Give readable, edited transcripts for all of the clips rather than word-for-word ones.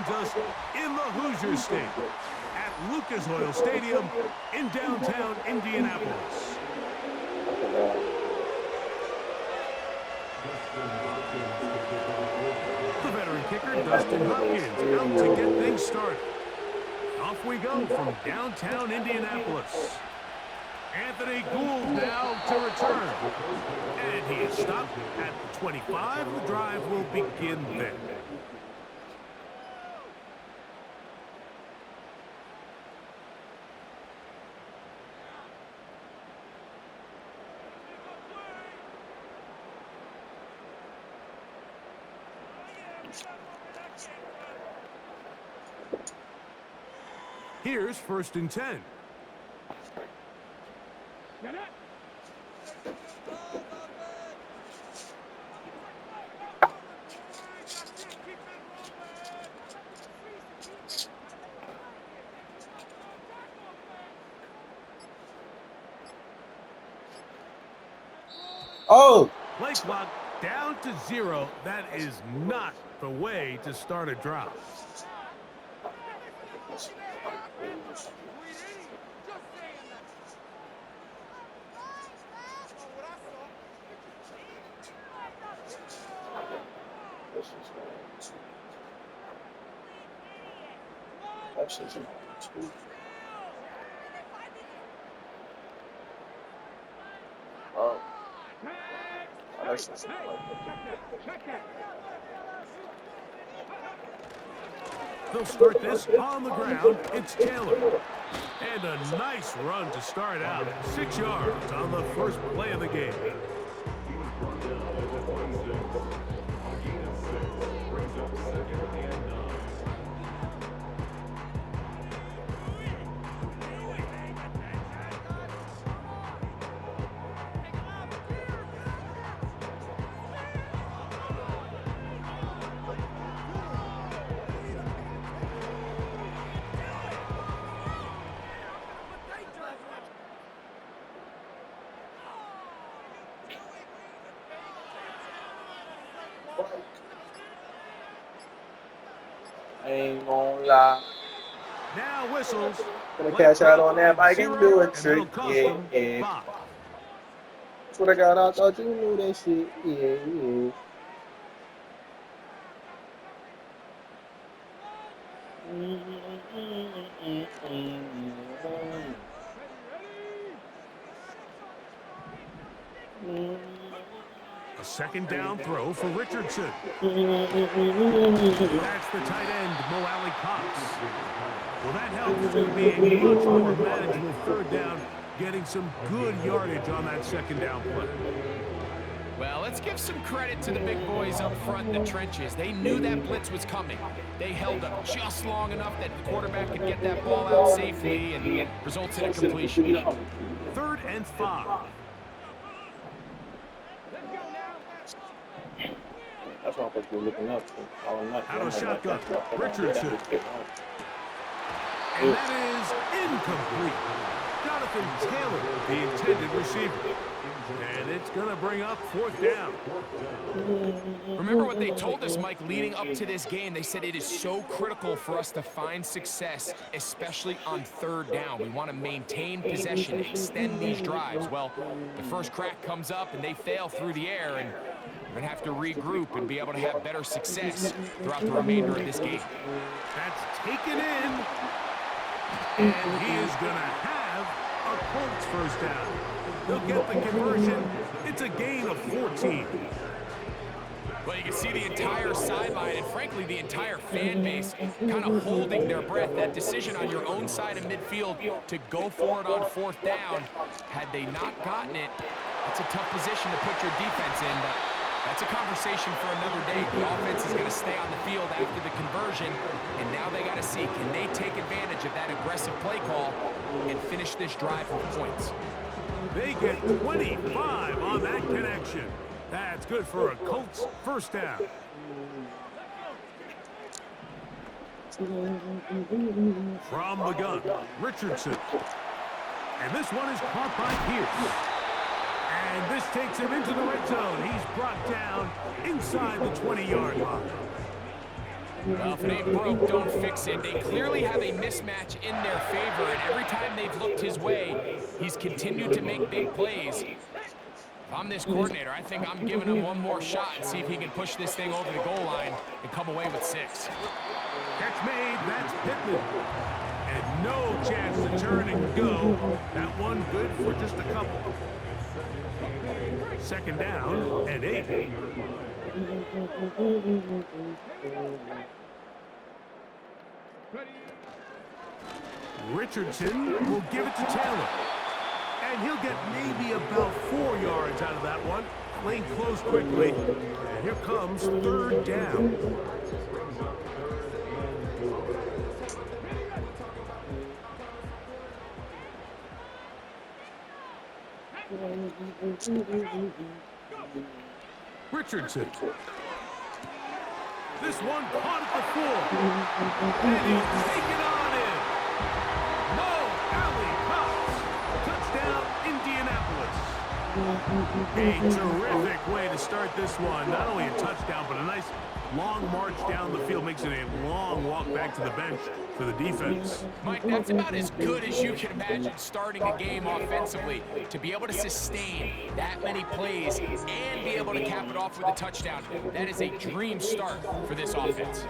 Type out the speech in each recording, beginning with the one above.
joins us in the Hoosier State at Lucas Oil Stadium in downtown Indianapolis. The veteran kicker, Dustin Hopkins, out to get things started. Off we go from downtown Indianapolis. Anthony Gould now to return. And he is stopped at the 25. The drive will begin then. Here's 1st and 10. Oh! Play clock down to 0. That is not the way to start a drive. Oh. They'll start this on the ground. It's Taylor. And a nice run to start out. 6 yards on the first play of the game. I ain't gonna lie. Now whistles. Gonna cash out on that. I can do a trick. Yeah, yeah. That's what I got. I thought you knew that shit. Yeah, yeah. A 2nd down throw for Richardson. That's the tight end, Mo Alley Cox. Well, that helps to be a much more manageable 3rd down, getting some good yardage on that 2nd down play. Well, let's give some credit to the big boys up front in the trenches. They knew that blitz was coming. They held up just long enough that the quarterback could get that ball out safely and results in a completion. 3rd and 5. That's what I'm supposed to be looking up. Out of shotgun, Richardson. And that is incomplete. Jonathan Taylor, the intended receiver. And it's going to bring up 4th down. Remember what they told us, Mike, leading up to this game. They said it is so critical for us to find success, especially on 3rd down. We want to maintain possession, extend these drives. Well, the first crack comes up and they fail through the air, and we're going to have to regroup and be able to have better success throughout the remainder of this game. That's taken in. And he is going to have a Colts 1st down. They'll get the conversion. It's a gain of 14. Well, you can see the entire sideline and, frankly, the entire fan base kind of holding their breath. That decision on your own side of midfield to go for it on 4th down, had they not gotten it, that's a tough position to put your defense in, but that's a conversation for another day. The offense is going to stay on the field after the conversion, and now they got to see, can they take advantage of that aggressive play call and finish this drive with points? They get 25 on that connection. That's good for a Colts 1st down. From the gun, Richardson. And this one is caught by Pierce. And this takes him into the red zone. He's brought down inside the 20-yard line. Well, if it ain't broke, don't fix it. They clearly have a mismatch in their favor, and every time they've looked his way, he's continued to make big plays. If I'm this coordinator, I think I'm giving him one more shot and see if he can push this thing over the goal line and come away with 6. Catch made, that's Pittman. And no chance to turn and go. That one good for just a couple. Second down and 8. Richardson will give it to Taylor. And he'll get maybe about 4 yards out of that one. Lane closed quickly. And here comes third down. Richardson. This one caught at the 4. And he's taken on in. No, alley cops. Touchdown, Indianapolis. A terrific way to start this one. Not only a touchdown, but a nice long march down the field. Makes it a long walk back to the bench for the defense. Mike, that's about as good as you can imagine starting a game offensively. To be able to sustain that many plays and be able to cap it off with a touchdown, that is a dream start for this offense.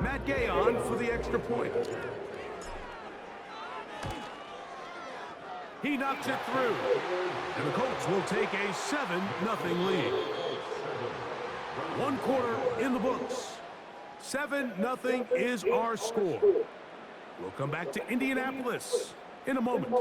Matt Gay on for the extra point. He knocks it through. And the Colts will take a 7-0 lead. 1 quarter in the books. 7-0 is our score. We'll come back to Indianapolis in a moment.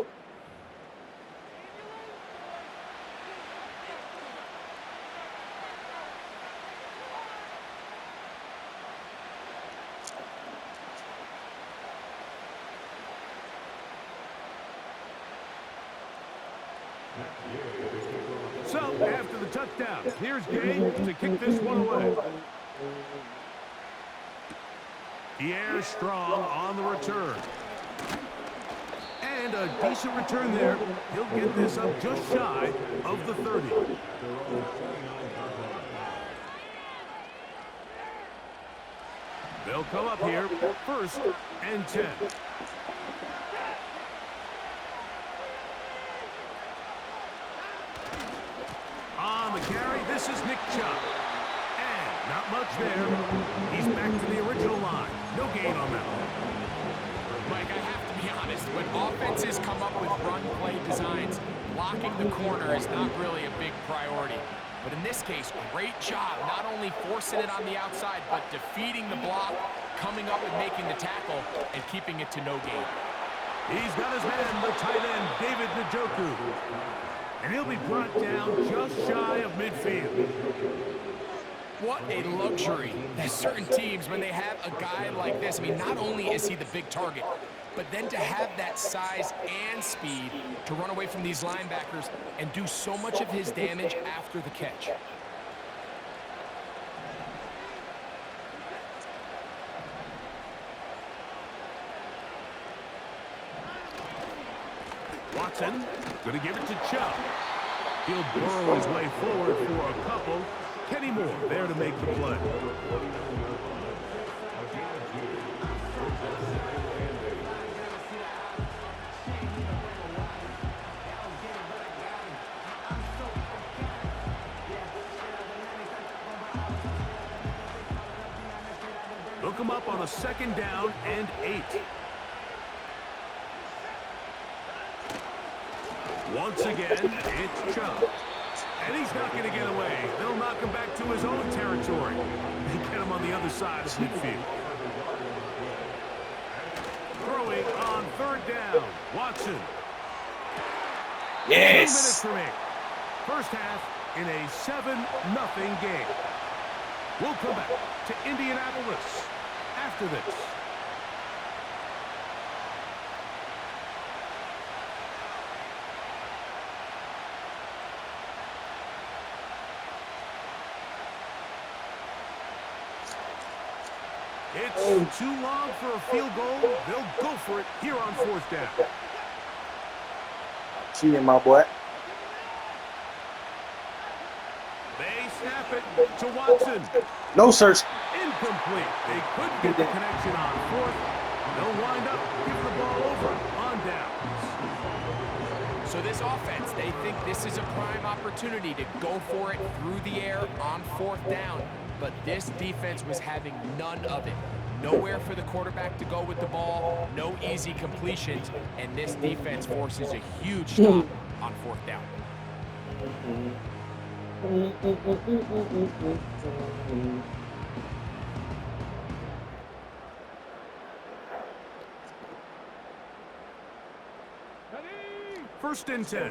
So, after the touchdown, here's Gay to kick this one away. Pierre Strong on the return. And a decent return there. He'll get this up just shy of the 30. They'll come up here, 1st and 10. On the carry, this is Nick Chubb. And not much there. He's back to the original line. No gain on that one. Mike, I have to be honest. When offenses come up with run-play designs, blocking the corner is not really a big priority. But in this case, great job not only forcing it on the outside, but defeating the block, coming up and making the tackle, and keeping it to no gain. He's got his man, the tight end, David Njoku. And he'll be brought down just shy of midfield. What a luxury that certain teams, when they have a guy like this, I mean, not only is he the big target, but then to have that size and speed to run away from these linebackers and do so much of his damage after the catch. Watson, going to give it to Chubb. He'll burrow his way forward for a couple. Kenny Moore there to make the play. Look him up on a 2nd down and 8. Once again, it's Chubb. And he's not going to get away. They'll knock him back to his own territory. They get him on the other side of midfield. Throwing on 3rd down. Watson. Yes. 2 minutes remaining. First half in a 7-0 game. We'll come back to Indianapolis after this. It's too long for a field goal. They'll go for it here on 4th down. Cheating, my boy. They snap snap it to Watson. No search. Incomplete. They couldn't get the connection on fourth. They'll wind up giving the ball over on downs. So this offense, they think this is a prime opportunity to go for it through the air on fourth down. But this defense was having none of it. Nowhere for the quarterback to go with the ball, no easy completions, and this defense forces a huge stop on fourth down. First and 10.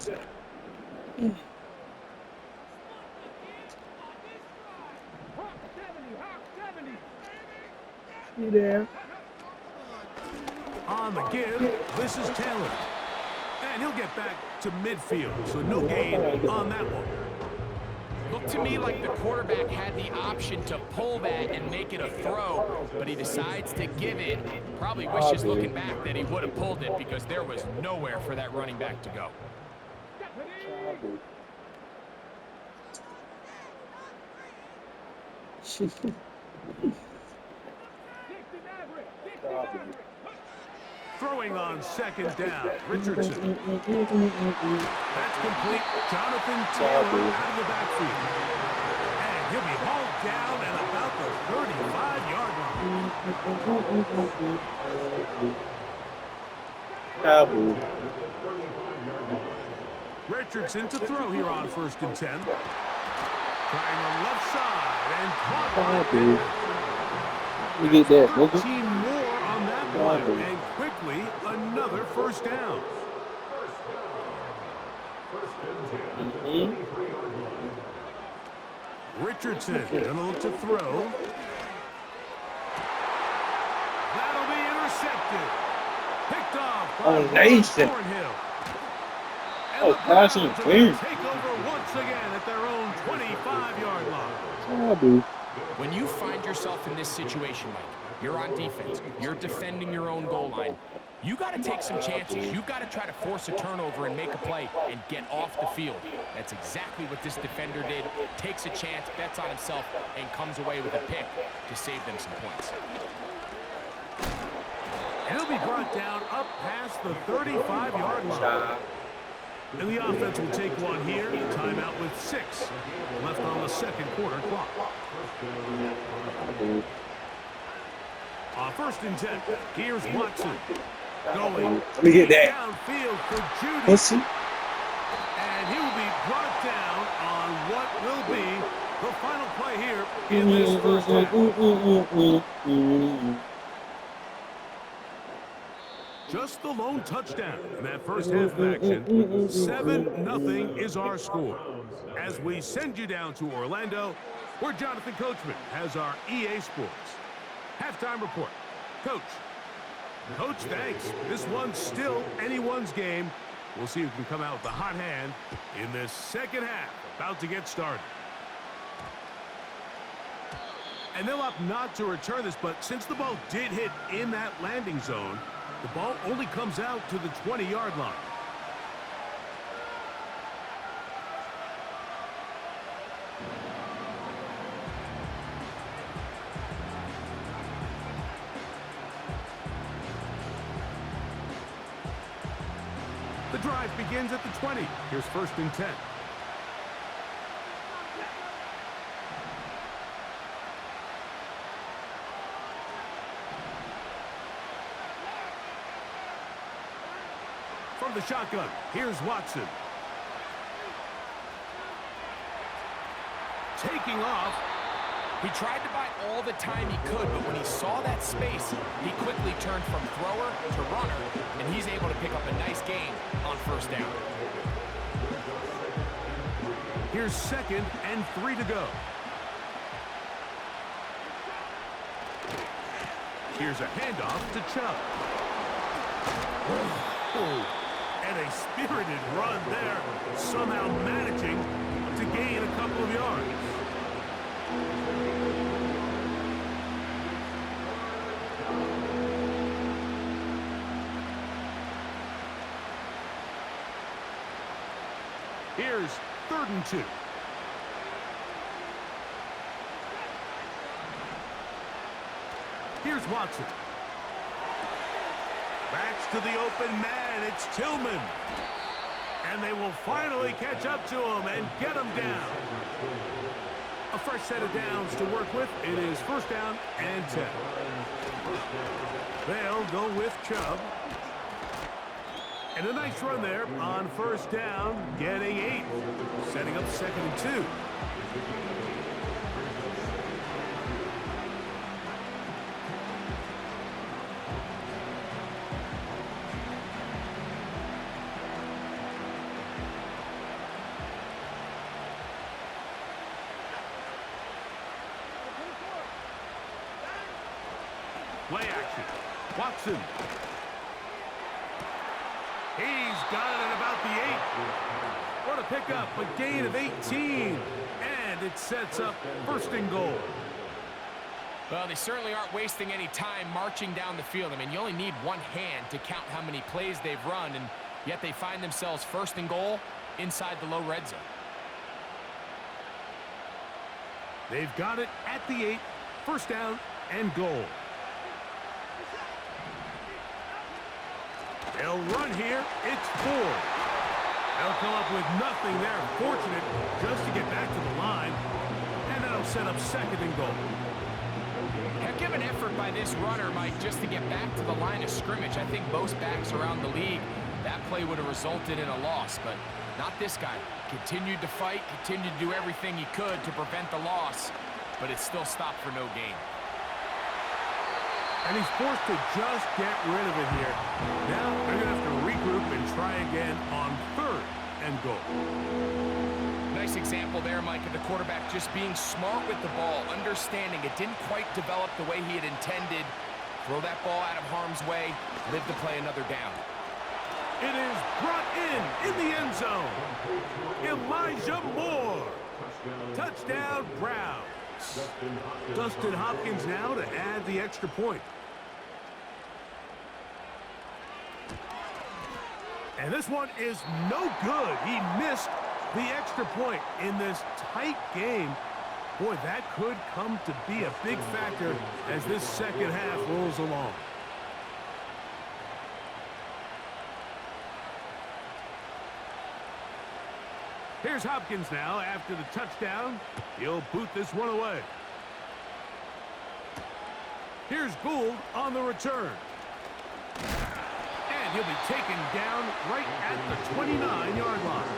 You there? On the give, this is Taylor. And he'll get back to midfield, so no gain on that one. Looked to me like the quarterback had the option to pull that and make it a throw, but he decides to give it. Probably wishes looking back that he would have pulled it because there was nowhere for that running back to go. Throwing on second down, Richardson. That's complete. Jonathan Taylor out of the backfield. And he'll be hauled down at about the 35-yard line. Richardson to throw here on first and 10. Trying the left side and caught You get that, nigga. 13 more on that one, and quickly another first down. Richardson gonna look to throw. That'll be intercepted. Picked off by Nation. Thornhill. And Oh, the Browns passing are clear. gonna take over once again at their own 25-yard line. When you find yourself in this situation, Mike, you're on defense, you're defending your own goal line, you got to take some chances. You've got to try to force a turnover and make a play and get off the field. That's exactly what this defender did. Takes a chance, bets on himself, and comes away with a pick to save them some points. And he'll be brought down up past the 35-yard line. And the offense will take one here. Timeout with 6 left on the second quarter clock. On first and 10, here's Watson. Going Let me get that. downfield for Judy. Pussy. And he will be brought down on what will be the final play here in this first half. Just the lone touchdown in that first half of action. 7-0 is our score. As we send you down to Orlando, where Jonathan Coachman has our EA Sports halftime report. Coach, thanks. This one's still anyone's game. We'll see who can come out with the hot hand in this second half. About to get started. And they'll opt not to return this, but since the ball did hit in that landing zone, the ball only comes out to the 20-yard line. The drive begins at the 20. Here's first and 10. From the shotgun, here's Watson. Taking off. He tried to buy all the time he could, but when he saw that space, he quickly turned from thrower to runner, and he's able to pick up a nice gain on first down. Here's second and 3 to go. Here's a handoff to Chubb. Oh, and a spirited run there, somehow managing to gain a couple of yards. Here's 3rd and 2. Here's Watson. Backs to the open man. It's Tillman. And they will finally catch up to him and get him down. A fresh set of downs to work with. It is first down and 10. They'll go with Chubb. And a nice run there on first down, getting 8. Setting up 2nd and 2. Play action. Watson. He's got it at about the 8. What a pickup, a gain of 18. And it sets up 1st and goal. Well, they certainly aren't wasting any time marching down the field. I mean, you only need one hand to count how many plays they've run, and yet they find themselves 1st and goal inside the low red zone. They've got it at the 8. First down and goal. They'll run here. It's 4. They'll come up with nothing there. Fortunate just to get back to the line. And that'll set up 2nd and goal. Heck of an effort by this runner, Mike, just to get back to the line of scrimmage. I think most backs around the league, that play would have resulted in a loss, but not this guy. Continued to fight, continued to do everything he could to prevent the loss, but it still stopped for no gain. And he's forced to just get rid of it here. Now they're going to have to regroup and try again on 3rd and goal. Nice example there, Mike, of the quarterback just being smart with the ball, understanding it didn't quite develop the way he had intended. Throw that ball out of harm's way, live to play another down. It is brought in the end zone. Elijah Moore. Touchdown, Browns. Dustin Hopkins now to add the extra point. And this one is no good. He missed the extra point in this tight game. Boy, that could come to be a big factor as this second half rolls along. Here's Hopkins now after the touchdown. He'll boot this one away. Here's Gould on the return. And he'll be taken down right at the 29-yard line.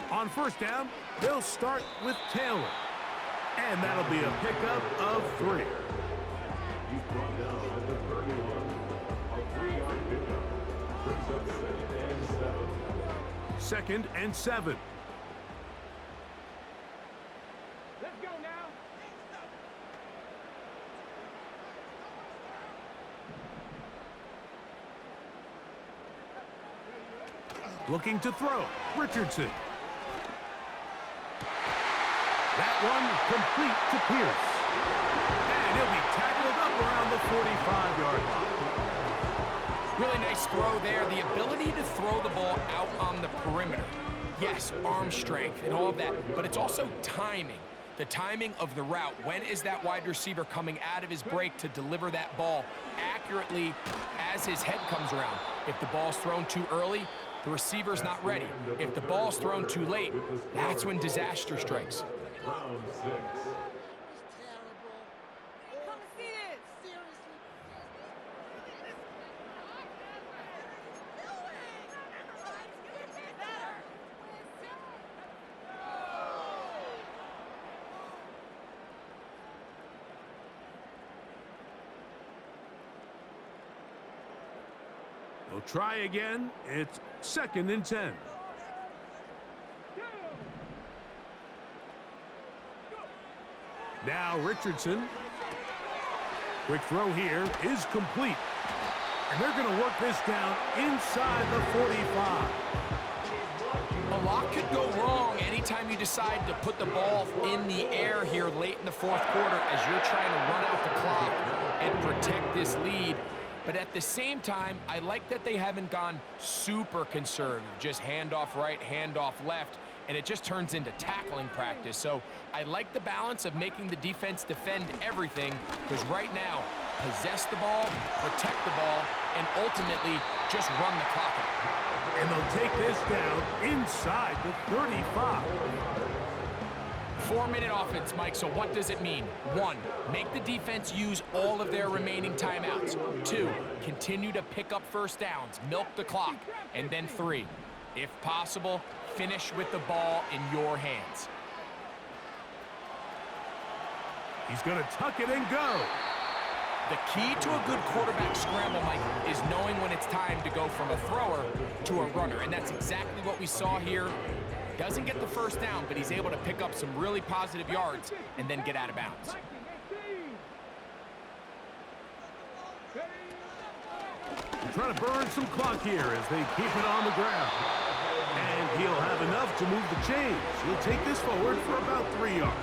On first down, they'll start with Taylor. And that'll be a pickup of 3. 2nd and 7. Let's go now. Looking to throw. Richardson. That one complete to Pierce. And he'll be tackled up around the 45-yard line. Really nice throw there. The ability to throw the ball out on the perimeter. Yes, arm strength and all of that, but it's also timing. The timing of the route. When is that wide receiver coming out of his break to deliver that ball accurately as his head comes around? If the ball's thrown too early, the receiver's not ready. If the ball's thrown too late, that's when disaster strikes. Round 6. They'll try again. It's 2nd and 10. Now Richardson. Quick throw here is complete. And they're going to work this down inside the 45. A lot could go wrong anytime you decide to put the ball in the air here late in the fourth quarter as you're trying to run out the clock and protect this lead. But at the same time, I like that they haven't gone super conservative, just handoff right, handoff left, and it just turns into tackling practice. So I like the balance of making the defense defend everything, because right now, possess the ball, protect the ball, and ultimately just run the clock out. And they'll take this down inside the 35. 4-minute offense, Mike, so what does it mean? 1, make the defense use all of their remaining timeouts. 2, continue to pick up first downs, milk the clock. And then 3, if possible, finish with the ball in your hands. He's going to tuck it and go. The key to a good quarterback scramble, Mike, is knowing when it's time to go from a thrower to a runner. And that's exactly what we saw here. Doesn't get the first down, but he's able to pick up some really positive yards and then get out of bounds. Trying to burn some clock here as they keep it on the ground. And he'll have enough to move the chains. He'll take this forward for about 3 yards.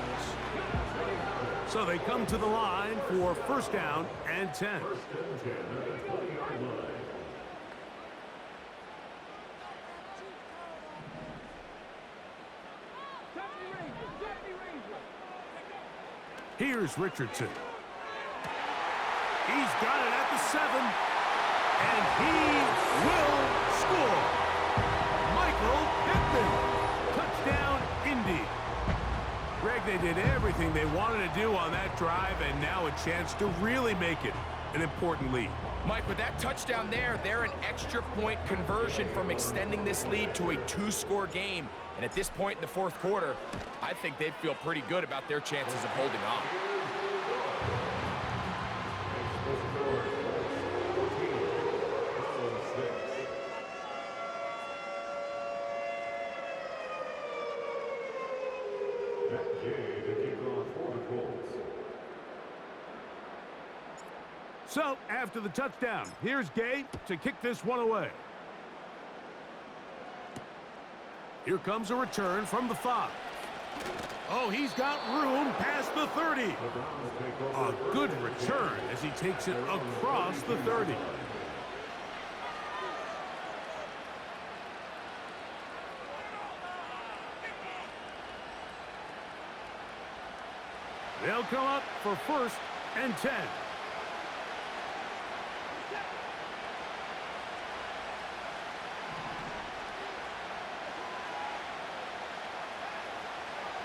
So they come to the line for first down and 10. Here's Richardson. He's got it at the 7. And he will score. Michael Pittman. Touchdown, Indy. Greg, they did everything they wanted to do on that drive, and now a chance to really make it an important lead. Mike, with that touchdown there, they're an extra point conversion from extending this lead to a 2-score game. And at this point in the fourth quarter, I think they'd feel pretty good about their chances of holding on. So, after the touchdown, here's Gay to kick this one away. Here comes a return from the 5. Oh, he's got room past the 30. A good return as he takes it across the 30. They'll come up for first and 10.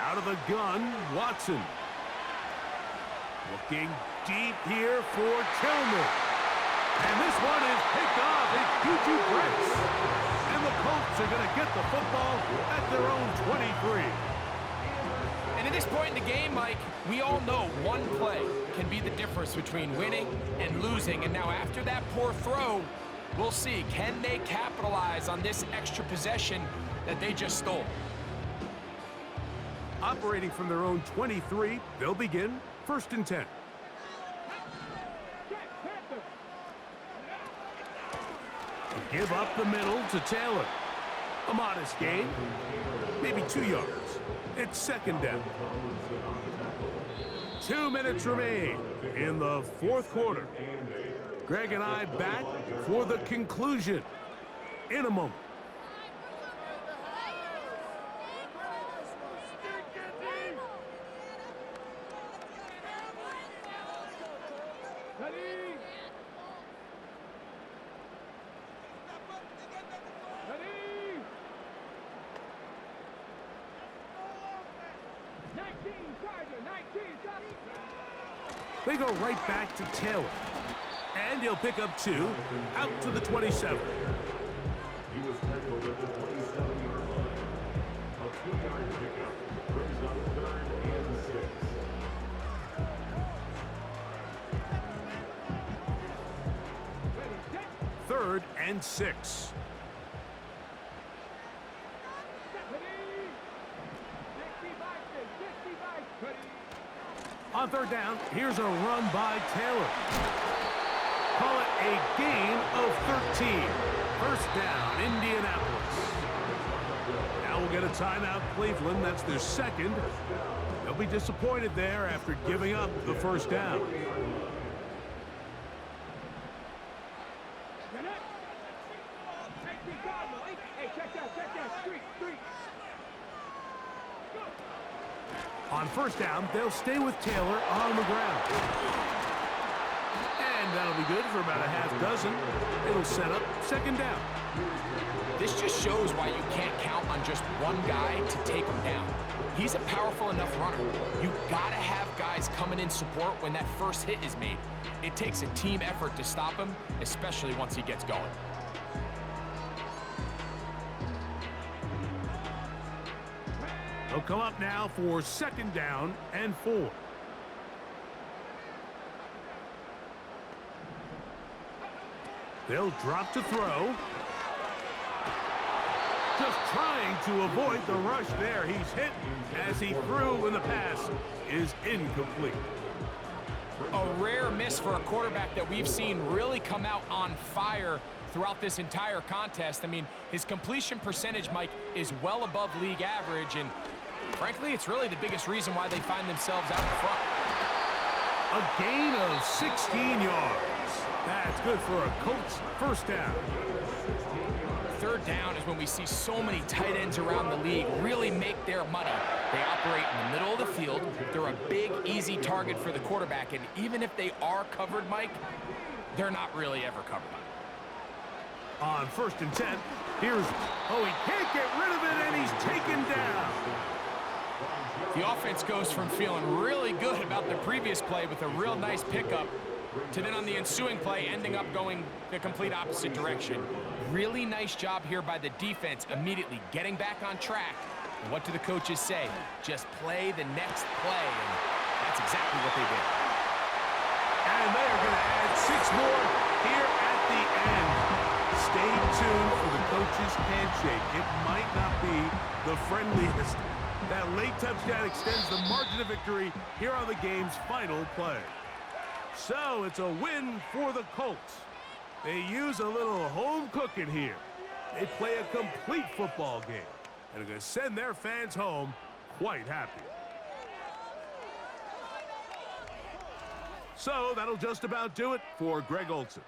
Out of the gun, Watson. Looking deep here for Tillman. And this one is picked off at Juju Brents. And the Colts are going to get the football at their own 23. And at this point in the game, Mike, we all know one play can be the difference between winning and losing. And now after that poor throw, we'll see. Can they capitalize on this extra possession that they just stole? Operating from their own 23, they'll begin first and 10. Give up the middle to Taylor. A modest gain, maybe 2 yards. It's second down. 2 minutes remain in the fourth quarter. Greg and I back for the conclusion in a moment. They go right back to Taylor. And he'll pick up 2 out to the 27. He was tackled at the 27-yard line. A 2-yard pickup brings up 3rd and 6. Third and 6. On third down, here's a run by Taylor. Call it a gain of 13. First down, Indianapolis. Now Now we'll get a timeout, Cleveland. That's their second. They'll be disappointed there after giving up the first down. On first down, they'll stay with Taylor on the ground. And that'll be good for about a half dozen. It'll set up second down. This just shows why you can't count on just one guy to take him down. He's a powerful enough runner. You gotta have guys coming in support when that first hit is made. It takes a team effort to stop him, especially once he gets going. They'll come up now for second down and 4. They'll drop to throw. Just trying to avoid the rush there. He's hit as he threw, and the pass is incomplete. A rare miss for a quarterback that we've seen really come out on fire throughout this entire contest. I mean, his completion percentage, Mike, is well above league average, and frankly, it's really the biggest reason why they find themselves out in front. A gain of 16 yards. That's good for a Colts first down. Third down is when we see so many tight ends around the league really make their money. They operate in the middle of the field. They're a big, easy target for the quarterback, and even if they are covered, Mike, they're not really ever covered. On first and 10, here's, he can't get rid of it, and he's taken down. The offense goes from feeling really good about the previous play with a real nice pickup to then on the ensuing play ending up going the complete opposite direction. Really nice job here by the defense immediately getting back on track. And what do the coaches say? Just play the next play, and that's exactly what they did. And they are going to add 6 more here at the end. Stay tuned for the coach's handshake. It might not be the friendliest. That late touchdown extends the margin of victory here on the game's final play. So it's a win for the Colts. They use a little home cooking here. They play a complete football game and are going to send their fans home quite happy. So that'll just about do it for Greg Olsen.